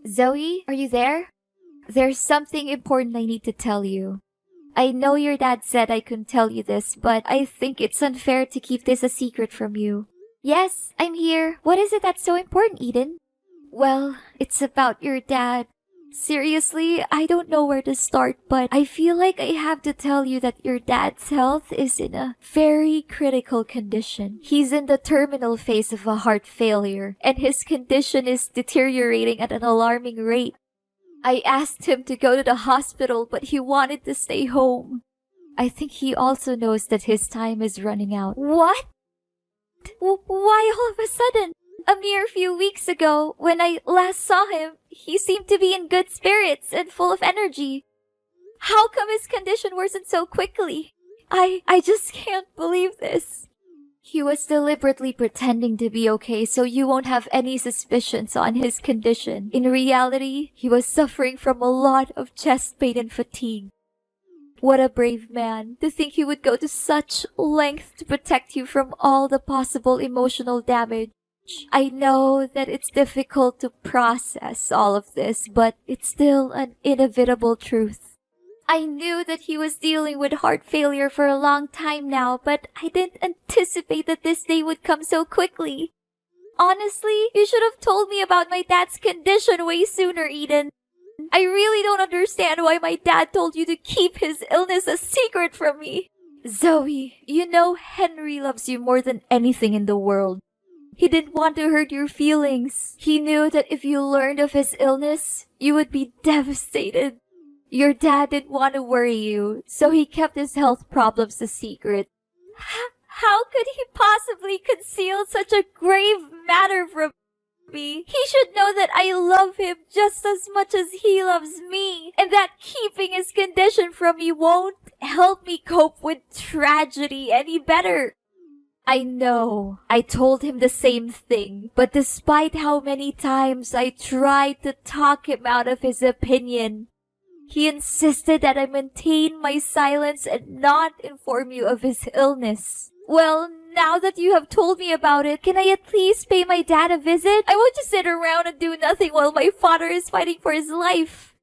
Zoe, are you there? There's something important I need to tell you. I know your dad said I couldn't tell you this, but I think it's unfair to keep this a secret from you. Yes, I'm here. What is it that's so important, Eden? Well, it's about your dad. Seriously, I don't know where to start, but I feel like I have to tell you that your dad's health is in a very critical condition. He's in the terminal phase of a heart failure, and his condition is deteriorating at an alarming rate. I asked him to go to the hospital, but he wanted to stay home. I think he also knows that his time is running out. What? Why all of a sudden? A mere few weeks ago, when I last saw him, he seemed to be in good spirits and full of energy. How come his condition worsened so quickly? I just can't believe this. He was deliberately pretending to be okay so you won't have any suspicions on his condition. In reality, he was suffering from a lot of chest pain and fatigue. What a brave man, to think he would go to such length to protect you from all the possible emotional damage. I know that it's difficult to process all of this, but it's still an inevitable truth. I knew that he was dealing with heart failure for a long time now, but I didn't anticipate that this day would come so quickly. Honestly, you should have told me about my dad's condition way sooner, Eden. I really don't understand why my dad told you to keep his illness a secret from me. Zoe, you know Henry loves you more than anything in the world. He didn't want to hurt your feelings. He knew that if you learned of his illness, you would be devastated. Your dad didn't want to worry you, so he kept his health problems a secret. How could he possibly conceal such a grave matter from me? He should know that I love him just as much as he loves me, and that keeping his condition from me won't help me cope with tragedy any better. I know. I told him the same thing, but despite how many times I tried to talk him out of his opinion, he insisted that I maintain my silence and not inform you of his illness. Well, now that you have told me about it, can I at least pay my dad a visit? I won't just sit around and do nothing while my father is fighting for his life.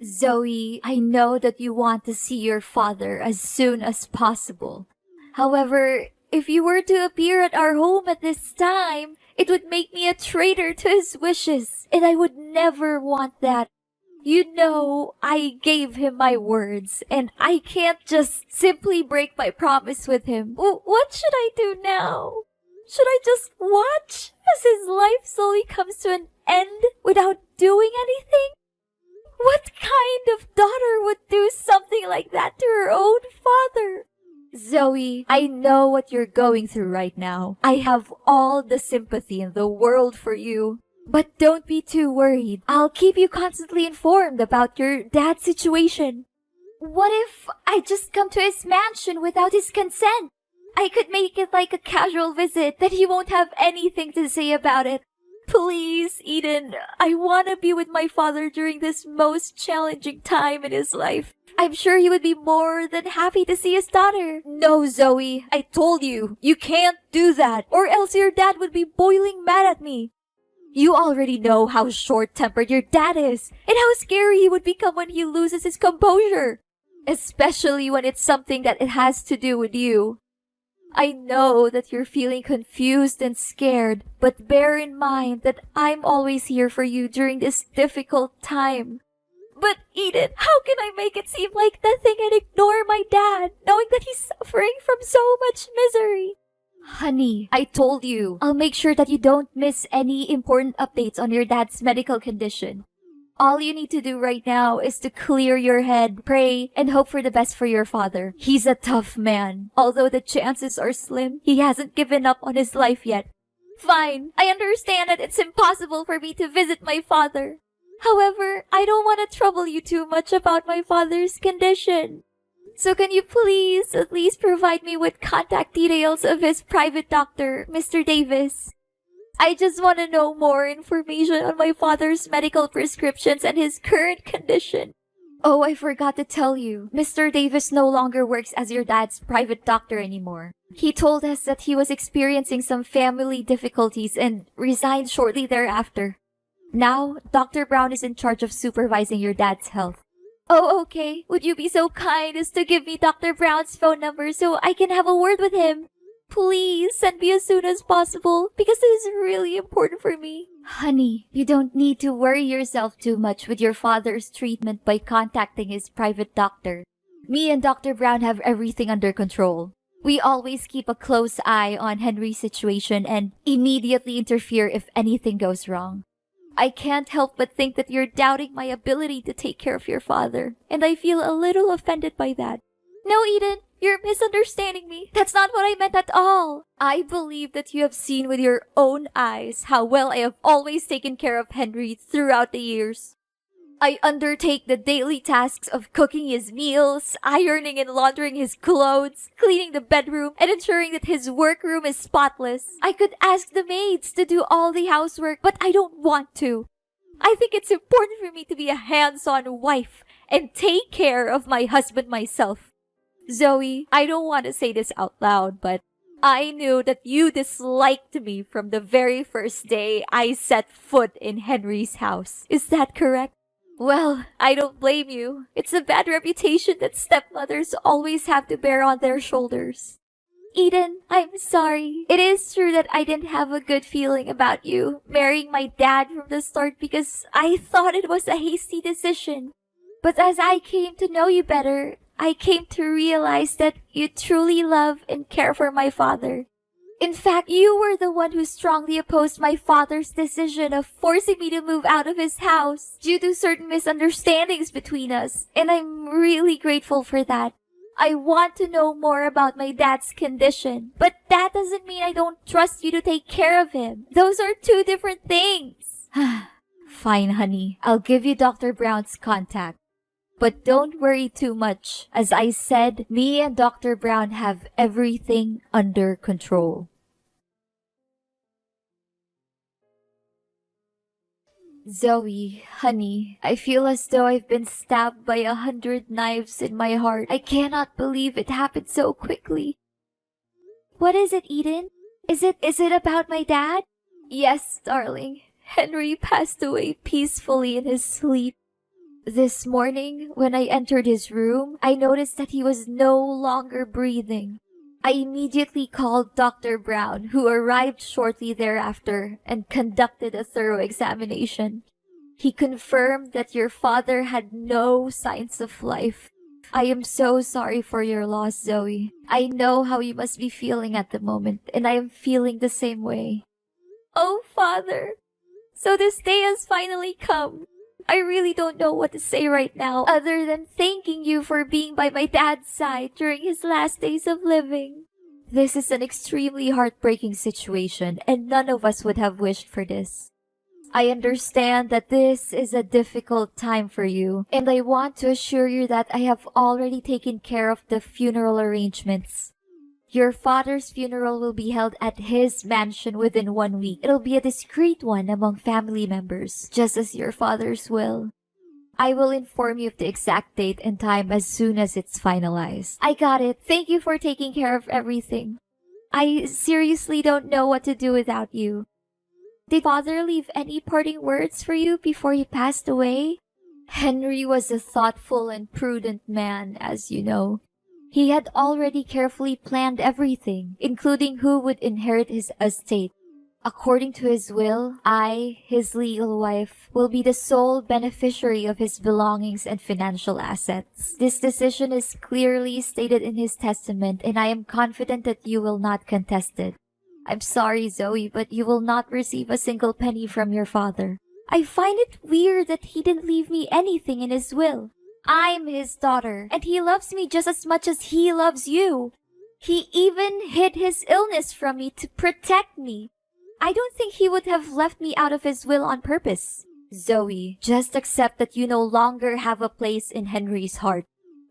Zoe, I know that you want to see your father as soon as possible. However, if you were to appear at our home at this time, it would make me a traitor to his wishes, and I would never want that. You know, I gave him my words, and I can't just simply break my promise with him. What should I do now? Should I just watch as his life slowly comes to an end without doing anything? What kind of daughter would do something like that to her own father? Zoe, I know what you're going through right now. I have all the sympathy in the world for you. But don't be too worried. I'll keep you constantly informed about your dad's situation. What if I just come to his mansion without his consent? I could make it like a casual visit that he won't have anything to say about it. Please, Eden, I want to be with my father during this most challenging time in his life. I'm sure he would be more than happy to see his daughter. No, Zoe, I told you, you can't do that, or else your dad would be boiling mad at me. You already know how short-tempered your dad is, and how scary he would become when he loses his composure. Especially when it's something that it has to do with you. I know that you're feeling confused and scared, but bear in mind that I'm always here for you during this difficult time. But Eden, how can I make it seem like nothing and ignore my dad, knowing that he's suffering from so much misery? Honey, I told you, I'll make sure that you don't miss any important updates on your dad's medical condition. All you need to do right now is to clear your head, pray, and hope for the best for your father. He's a tough man. Although the chances are slim, he hasn't given up on his life yet. Fine, I understand that it's impossible for me to visit my father. However, I don't want to trouble you too much about my father's condition. So can you please at least provide me with contact details of his private doctor, Mr. Davis? I just want to know more information on my father's medical prescriptions and his current condition. Oh, I forgot to tell you. Mr. Davis no longer works as your dad's private doctor anymore. He told us that he was experiencing some family difficulties and resigned shortly thereafter. Now, Dr. Brown is in charge of supervising your dad's health. Oh, okay. Would you be so kind as to give me Dr. Brown's phone number so I can have a word with him? Please send me as soon as possible because it is really important for me. Honey, you don't need to worry yourself too much with your father's treatment by contacting his private doctor. Me and Dr. Brown have everything under control. We always keep a close eye on Henry's situation and immediately interfere if anything goes wrong. I can't help but think that you're doubting my ability to take care of your father, and I feel a little offended by that. No, Eden, you're misunderstanding me. That's not what I meant at all. I believe that you have seen with your own eyes how well I have always taken care of Henry throughout the years. I undertake the daily tasks of cooking his meals, ironing and laundering his clothes, cleaning the bedroom, and ensuring that his workroom is spotless. I could ask the maids to do all the housework, but I don't want to. I think it's important for me to be a hands-on wife and take care of my husband myself. Zoe, I don't want to say this out loud, but I knew that you disliked me from the very first day I set foot in Henry's house. Is that correct? Well, I don't blame you. It's a bad reputation that stepmothers always have to bear on their shoulders. Eden, I'm sorry. It is true that I didn't have a good feeling about you marrying my dad from the start because I thought it was a hasty decision. But as I came to know you better, I came to realize that you truly love and care for my father. In fact, you were the one who strongly opposed my father's decision of forcing me to move out of his house due to certain misunderstandings between us, and I'm really grateful for that. I want to know more about my dad's condition, but that doesn't mean I don't trust you to take care of him. Those are two different things. Fine, honey. I'll give you Dr. Brown's contact. But don't worry too much. As I said, me and Dr. Brown have everything under control. Zoe, honey, I feel as though I've been stabbed by 100 knives in my heart. I cannot believe it happened so quickly. What is it, Eden? Is it about my dad? Yes, darling. Henry passed away peacefully in his sleep. This morning, when I entered his room, I noticed that he was no longer breathing. I immediately called Dr. Brown, who arrived shortly thereafter and conducted a thorough examination. He confirmed that your father had no signs of life. I am so sorry for your loss, Zoe. I know how you must be feeling at the moment, and I am feeling the same way. Oh, Father! So this day has finally come. I really don't know what to say right now other than thanking you for being by my dad's side during his last days of living. This is an extremely heartbreaking situation and none of us would have wished for this. I understand that this is a difficult time for you and I want to assure you that I have already taken care of the funeral arrangements. Your father's funeral will be held at his mansion within 1 week. It'll be a discreet one among family members, just as your father's will. I will inform you of the exact date and time as soon as it's finalized. I got it. Thank you for taking care of everything. I seriously don't know what to do without you. Did Father leave any parting words for you before he passed away? Henry was a thoughtful and prudent man, as you know. He had already carefully planned everything, including who would inherit his estate. According to his will, I, his legal wife, will be the sole beneficiary of his belongings and financial assets. This decision is clearly stated in his testament, and I am confident that you will not contest it. I'm sorry, Zoe, but you will not receive a single penny from your father. I find it weird that he didn't leave me anything in his will. I'm his daughter, and he loves me just as much as he loves you. He even hid his illness from me to protect me. I don't think he would have left me out of his will on purpose. Zoe, just accept that you no longer have a place in Henry's heart.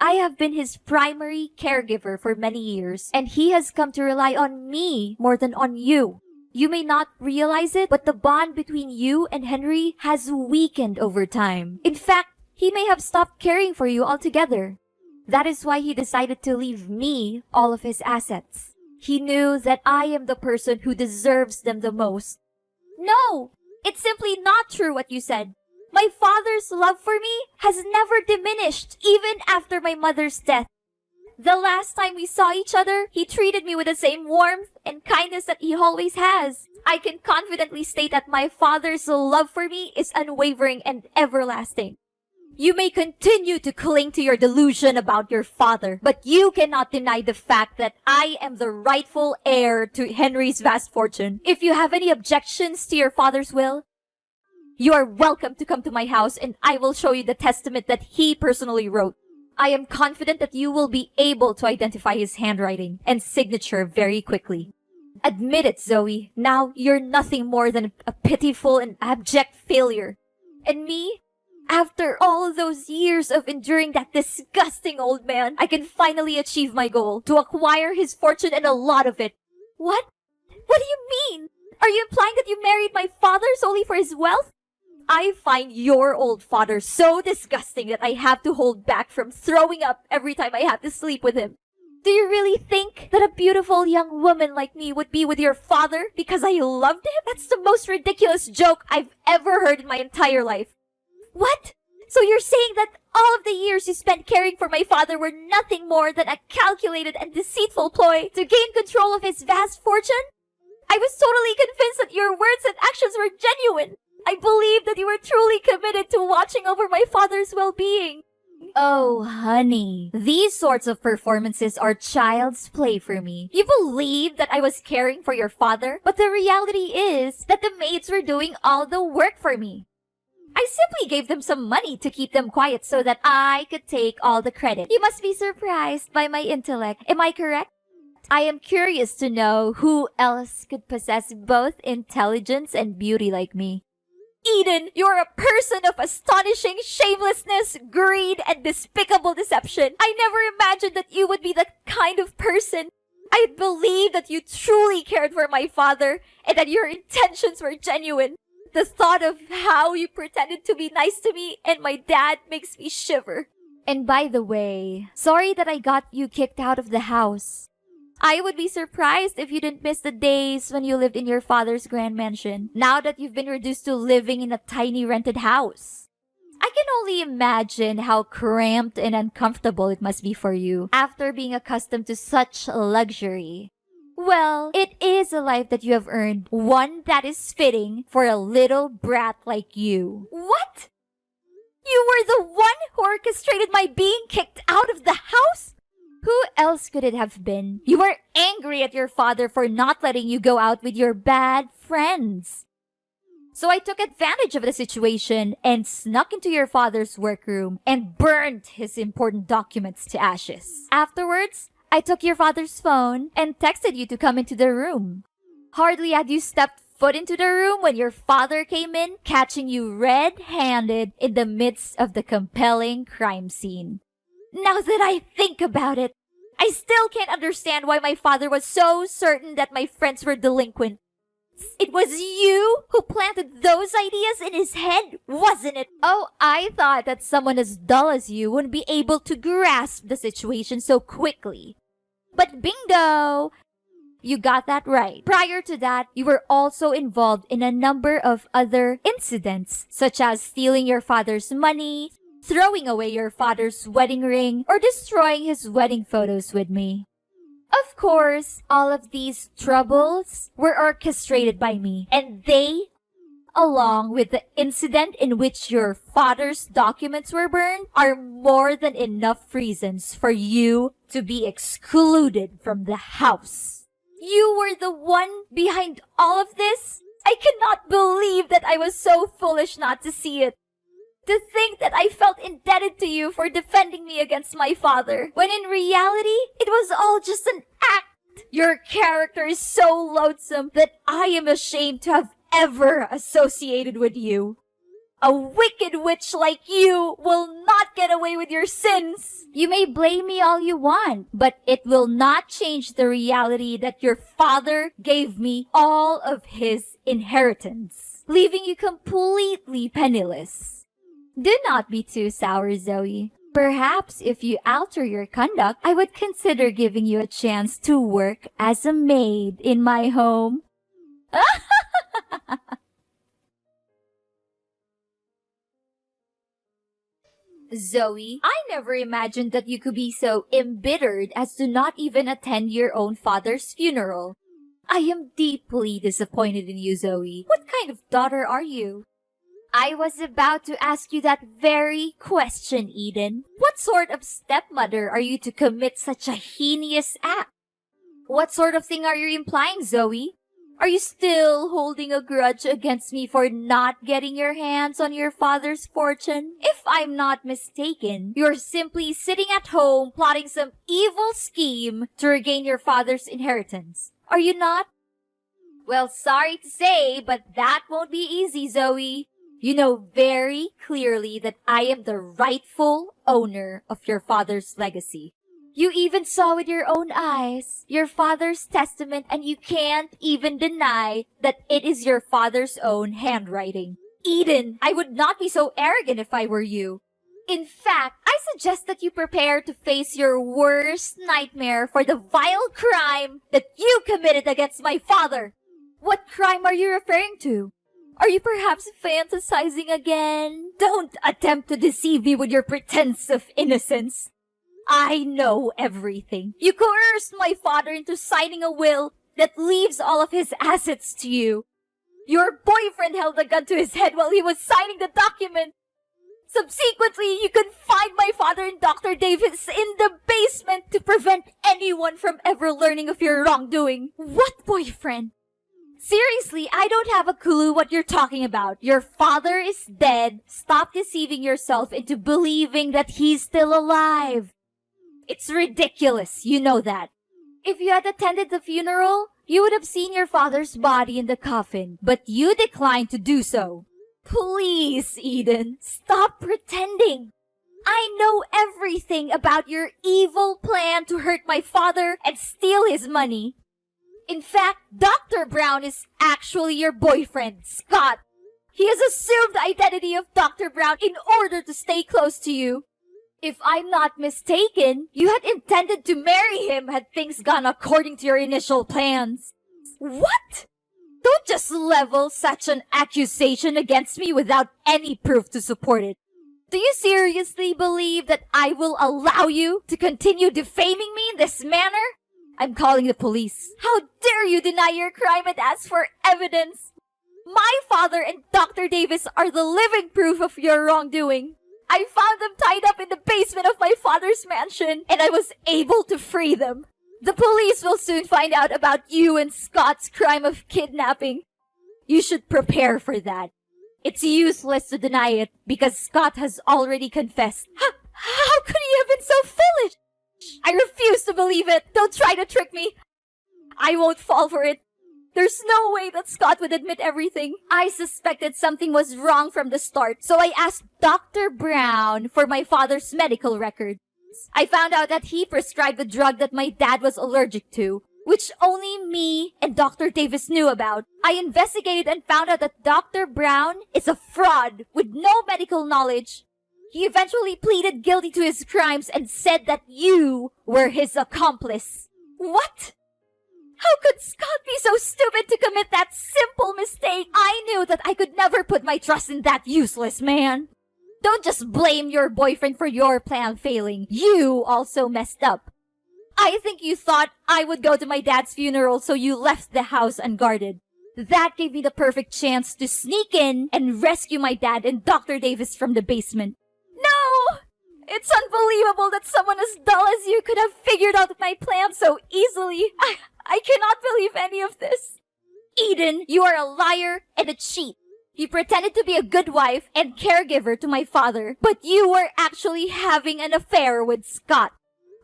I have been his primary caregiver for many years, and he has come to rely on me more than on you. You may not realize it, but the bond between you and Henry has weakened over time. In fact, he may have stopped caring for you altogether. That is why he decided to leave me all of his assets. He knew that I am the person who deserves them the most. No! It's simply not true what you said. My father's love for me has never diminished, even after my mother's death. The last time we saw each other, he treated me with the same warmth and kindness that he always has. I can confidently state that my father's love for me is unwavering and everlasting. You may continue to cling to your delusion about your father, but you cannot deny the fact that I am the rightful heir to Henry's vast fortune. If you have any objections to your father's will, you are welcome to come to my house and I will show you the testament that he personally wrote. I am confident that you will be able to identify his handwriting and signature very quickly. Admit it, Zoe. Now you're nothing more than a pitiful and abject failure. And me? After all those years of enduring that disgusting old man, I can finally achieve my goal, to acquire his fortune and a lot of it. What? What do you mean? Are you implying that you married my father solely for his wealth? I find your old father so disgusting that I have to hold back from throwing up every time I have to sleep with him. Do you really think that a beautiful young woman like me would be with your father because I loved him? That's the most ridiculous joke I've ever heard in my entire life. What? So you're saying that all of the years you spent caring for my father were nothing more than a calculated and deceitful ploy to gain control of his vast fortune? I was totally convinced that your words and actions were genuine. I believed that you were truly committed to watching over my father's well-being. Oh, honey, these sorts of performances are child's play for me. You believe that I was caring for your father, but the reality is that the maids were doing all the work for me. I simply gave them some money to keep them quiet so that I could take all the credit. You must be surprised by my intellect. Am I correct? I am curious to know who else could possess both intelligence and beauty like me. Eden, you're a person of astonishing shamelessness, greed, and despicable deception. I never imagined that you would be the kind of person. I believed that you truly cared for my father and that your intentions were genuine. The thought of how you pretended to be nice to me and my dad makes me shiver. And by the way, sorry that I got you kicked out of the house. I would be surprised if you didn't miss the days when you lived in your father's grand mansion, now that you've been reduced to living in a tiny rented house. I can only imagine how cramped and uncomfortable it must be for you after being accustomed to such luxury. Well, it is a life that you have earned, one that is fitting for a little brat like you. What? You were the one who orchestrated my being kicked out of the house? Who else could it have been? You were angry at your father for not letting you go out with your bad friends. So I took advantage of the situation and snuck into your father's workroom and burned his important documents to ashes. Afterwards, I took your father's phone and texted you to come into the room. Hardly had you stepped foot into the room when your father came in, catching you red-handed in the midst of the compelling crime scene. Now that I think about it, I still can't understand why my father was so certain that my friends were delinquent. It was you who planted those ideas in his head, wasn't it? Oh, I thought that someone as dull as you wouldn't be able to grasp the situation so quickly. But bingo! You got that right. Prior to that, you were also involved in a number of other incidents, such as stealing your father's money, throwing away your father's wedding ring, or destroying his wedding photos with me. Of course, all of these troubles were orchestrated by me, and they, along with the incident in which your father's documents were burned, are more than enough reasons for you to be excluded from the house. You were the one behind all of this? I cannot believe that I was so foolish not to see it. To think that I felt indebted to you for defending me against my father, when in reality, it was all just an act. Your character is so loathsome that I am ashamed to have ever associated with you. A wicked witch like you will not get away with your sins. You may blame me all you want, but it will not change the reality that your father gave me all of his inheritance, leaving you completely penniless. Do not be too sour, Zoe. Perhaps if you alter your conduct, I would consider giving you a chance to work as a maid in my home. Zoe, I never imagined that you could be so embittered as to not even attend your own father's funeral. I am deeply disappointed in you, Zoe. What kind of daughter are you? I was about to ask you that very question, Eden. What sort of stepmother are you to commit such a heinous act? What sort of thing are you implying, Zoe? Are you still holding a grudge against me for not getting your hands on your father's fortune? If I'm not mistaken, you're simply sitting at home plotting some evil scheme to regain your father's inheritance. Are you not? Well, sorry to say, but that won't be easy, Zoe. You know very clearly that I am the rightful owner of your father's legacy. You even saw with your own eyes your father's testament, and you can't even deny that it is your father's own handwriting. Eden, I would not be so arrogant if I were you. In fact, I suggest that you prepare to face your worst nightmare for the vile crime that you committed against my father. What crime are you referring to? Are you perhaps fantasizing again? Don't attempt to deceive me with your pretense of innocence. I know everything. You coerced my father into signing a will that leaves all of his assets to you. Your boyfriend held a gun to his head while he was signing the document. Subsequently, you confined my father and Dr. Davis in the basement to prevent anyone from ever learning of your wrongdoing. What boyfriend? Seriously, I don't have a clue what you're talking about. Your father is dead. Stop deceiving yourself into believing that he's still alive. It's ridiculous, you know that. If you had attended the funeral, you would have seen your father's body in the coffin, but you declined to do so. Please, Eden, stop pretending. I know everything about your evil plan to hurt my father and steal his money. In fact, Dr. Brown is actually your boyfriend, Scott. He has assumed the identity of Dr. Brown in order to stay close to you. If I'm not mistaken, you had intended to marry him had things gone according to your initial plans. What? Don't just level such an accusation against me without any proof to support it. Do you seriously believe that I will allow you to continue defaming me in this manner? I'm calling the police. How dare you deny your crime and ask for evidence? My father and Dr. Davis are the living proof of your wrongdoing. I found them tied up in the basement of my father's mansion, and I was able to free them. The police will soon find out about you and Scott's crime of kidnapping. You should prepare for that. It's useless to deny it because Scott has already confessed. How could he have been so foolish? I refuse to believe it. Don't try to trick me. I won't fall for it. There's no way that Scott would admit everything. I suspected something was wrong from the start, so I asked Dr. Brown for my father's medical record. I found out that he prescribed the drug that my dad was allergic to, which only me and Dr. Davis knew about. I investigated and found out that Dr. Brown is a fraud with no medical knowledge. He eventually pleaded guilty to his crimes and said that you were his accomplice. What? How could Scott be so stupid to commit that simple mistake? I knew that I could never put my trust in that useless man. Don't just blame your boyfriend for your plan failing. You also messed up. I think you thought I would go to my dad's funeral, so you left the house unguarded. That gave me the perfect chance to sneak in and rescue my dad and Dr. Davis from the basement. No! It's unbelievable that someone as dull as you could have figured out my plan so easily. I cannot believe any of this. Eden, you are a liar and a cheat. You pretended to be a good wife and caregiver to my father, but you were actually having an affair with Scott.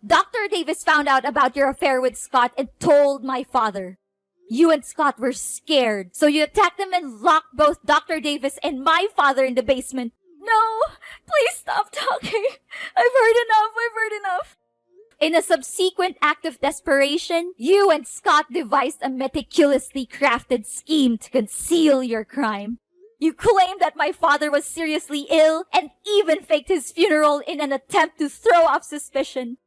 Dr. Davis found out about your affair with Scott and told my father. You and Scott were scared, so you attacked them and locked both Dr. Davis and my father in the basement. No, please stop talking. I've heard enough. In a subsequent act of desperation, you and Scott devised a meticulously crafted scheme to conceal your crime. You claimed that my father was seriously ill and even faked his funeral in an attempt to throw off suspicion.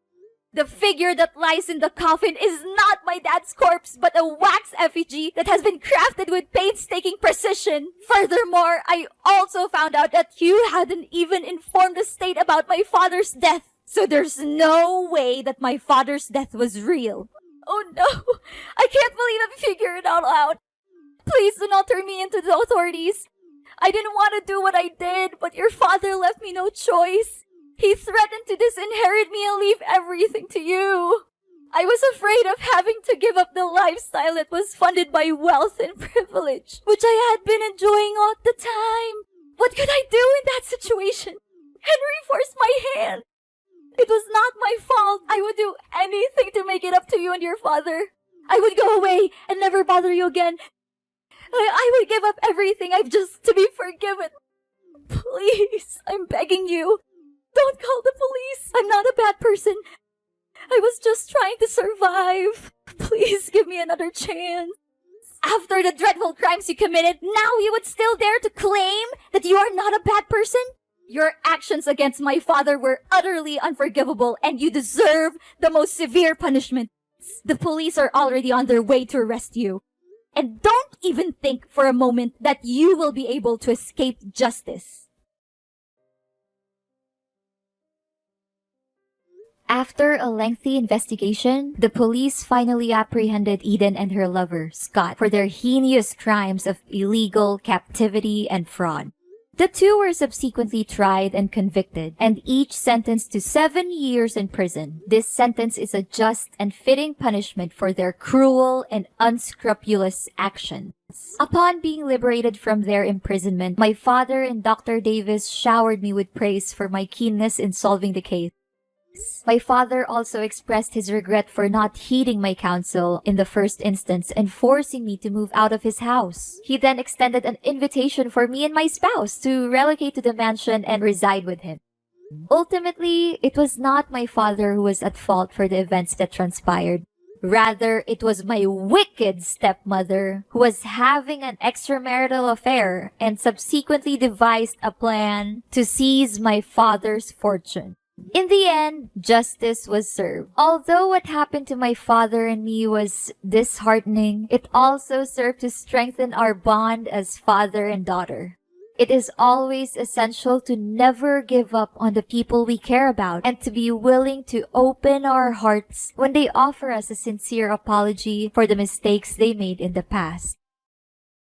The figure that lies in the coffin is not my dad's corpse, but a wax effigy that has been crafted with painstaking precision. Furthermore, I also found out that you hadn't even informed the state about my father's death. So there's no way that my father's death was real. Oh no, I can't believe I figured it all out. Please do not turn me into the authorities. I didn't want to do what I did, but your father left me no choice. He threatened to disinherit me and leave everything to you. I was afraid of having to give up the lifestyle that was funded by wealth and privilege, which I had been enjoying all the time. What could I do in that situation? Henry forced my hand. It was not my fault. I would do anything to make it up to you and your father. I would go away and never bother you again. I would give up everything I've just to be forgiven. Please, I'm begging you. Don't call the police. I'm not a bad person. I was just trying to survive. Please give me another chance. After the dreadful crimes you committed, now you would still dare to claim that you are not a bad person? Your actions against my father were utterly unforgivable, and you deserve the most severe punishment. The police are already on their way to arrest you. And don't even think for a moment that you will be able to escape justice. After a lengthy investigation, the police finally apprehended Eden and her lover, Scott, for their heinous crimes of illegal captivity and fraud. The two were subsequently tried and convicted, and each sentenced to 7 years in prison. This sentence is a just and fitting punishment for their cruel and unscrupulous actions. Upon being liberated from their imprisonment, my father and Dr. Davis showered me with praise for my keenness in solving the case. My father also expressed his regret for not heeding my counsel in the first instance and forcing me to move out of his house. He then extended an invitation for me and my spouse to relocate to the mansion and reside with him. Ultimately, it was not my father who was at fault for the events that transpired. Rather, it was my wicked stepmother who was having an extramarital affair and subsequently devised a plan to seize my father's fortune. In the end, justice was served. Although what happened to my father and me was disheartening, it also served to strengthen our bond as father and daughter. It is always essential to never give up on the people we care about and to be willing to open our hearts when they offer us a sincere apology for the mistakes they made in the past.